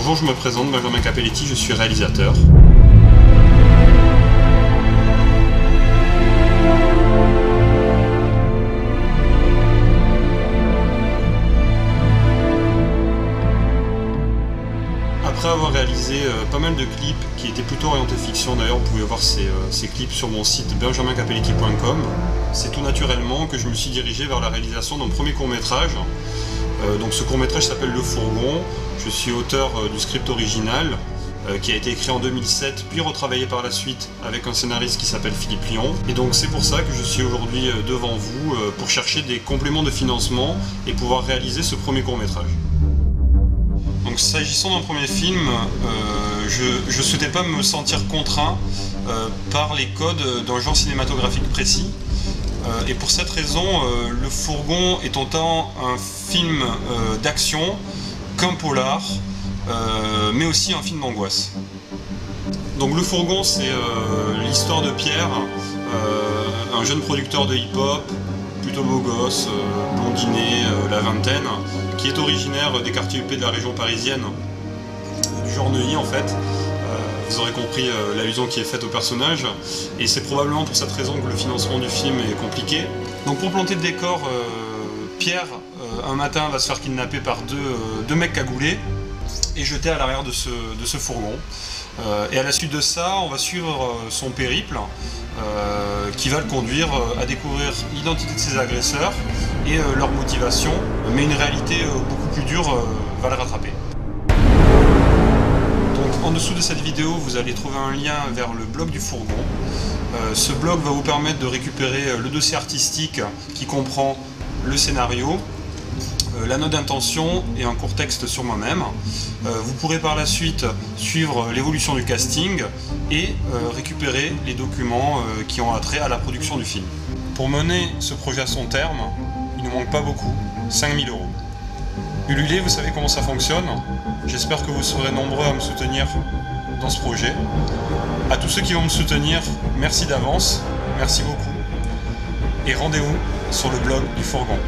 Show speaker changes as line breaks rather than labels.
Bonjour, je me présente, Benjamin Capelletti, je suis réalisateur. Après avoir réalisé pas mal de clips qui étaient plutôt orientés fiction, d'ailleurs vous pouvez voir ces clips sur mon site benjamincapelletti.com, c'est tout naturellement que je me suis dirigé vers la réalisation d'un premier court-métrage. Donc ce court-métrage s'appelle Le Fourgon. Je suis auteur du script original qui a été écrit en 2007 puis retravaillé par la suite avec un scénariste qui s'appelle Philippe Lyon. Et donc c'est pour ça que je suis aujourd'hui devant vous pour chercher des compléments de financement et pouvoir réaliser ce premier court-métrage. Donc s'agissant d'un premier film, je ne souhaitais pas me sentir contraint par les codes d'un genre cinématographique précis. Et pour cette raison, Le Fourgon est autant un film d'action qu'un polar, mais aussi un film d'angoisse. Donc Le Fourgon, c'est l'histoire de Pierre, un jeune producteur de hip-hop, plutôt beau gosse, blondiné, la vingtaine, qui est originaire des quartiers UP de la région parisienne, du genre Neuilly en fait. Vous aurez compris l'allusion qui est faite au personnage, et c'est probablement pour cette raison que le financement du film est compliqué. Donc pour planter le décor, Pierre, un matin, va se faire kidnapper par deux mecs cagoulés et jeter à l'arrière de ce fourgon. Et à la suite de ça, on va suivre son périple qui va le conduire à découvrir l'identité de ses agresseurs et leur motivation, mais une réalité beaucoup plus dure va le rattraper. En dessous de cette vidéo, vous allez trouver un lien vers le blog du Fourgon. Ce blog va vous permettre de récupérer le dossier artistique qui comprend le scénario, la note d'intention et un court texte sur moi-même. Vous pourrez par la suite suivre l'évolution du casting et récupérer les documents qui ont attrait à la production du film. Pour mener ce projet à son terme, il ne manque pas beaucoup, 5 000 €. Ulule, vous savez comment ça fonctionne. J'espère que vous serez nombreux à me soutenir dans ce projet. À tous ceux qui vont me soutenir, merci d'avance, merci beaucoup. Et rendez-vous sur le blog du Fourgon.